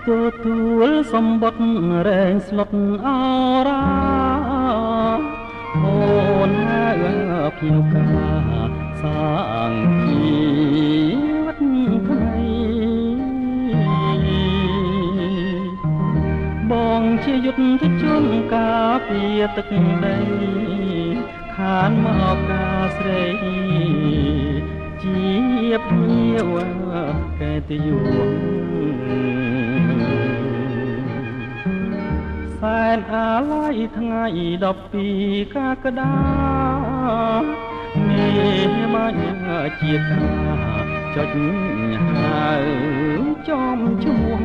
ទទួលសម្បត្តិរែងស្លុតអរាអូនហើយភៀវកាសាងជីវិតថ្មីបងជាយុទ្ធជនការពារទឹកដីខានមកការស្រីជាភ្ញៀវកែតយួនសែនអាឡ័យថ្ងៃ12កក្កដាមេបាញ់ជាការចុចហៅចំជួង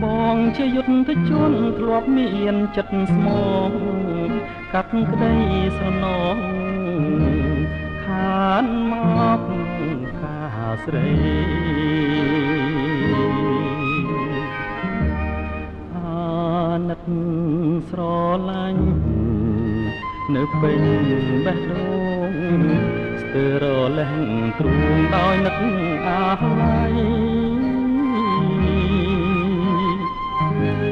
បងជាយុទ្ធជនធ្លាប់មានចិត្តស្មងកាត់ក្តីស្រណងខានមកការស្រីអាណិតស្រឡាញ់នៅពេញបេះដូងស្ទើររលែងទ្រូងដោយនឹកអាឡ័យ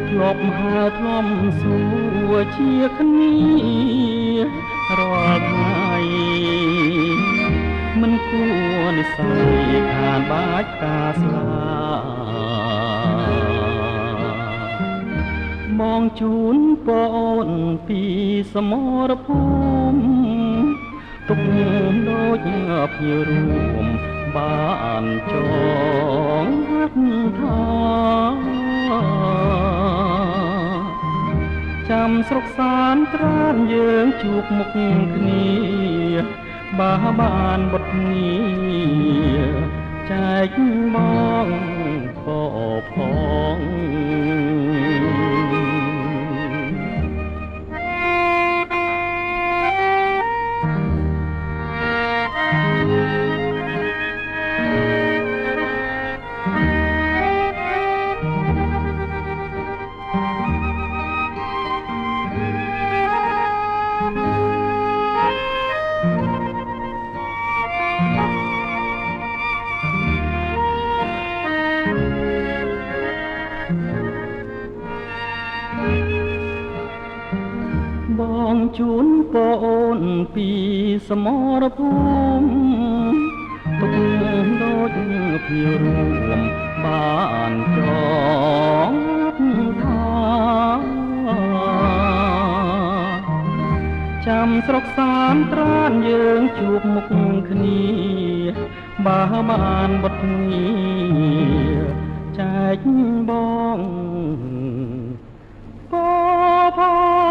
ធ្លាប់ហើធ្លាប់សួរជាគ្នារាល់ថ្ងៃមិនគួរនិស្ស័យខានបាច់ការស្លាមងជូនបងពីសមរភូមិទុកដូចភ្ញៀវរួមបានចងហាត់ថាចាំស្រុកសានត្រានយើងជួបមុខគ្នាបើបានបុតងារចែកបងផងបងជូនបងពីសមរភូមិទុកដូចភ្ញៀវរួមបានចងថាចាំស្រុកសានត្រានយើងជួបមុខគ្នាបើបានបុតងារចែកបងផង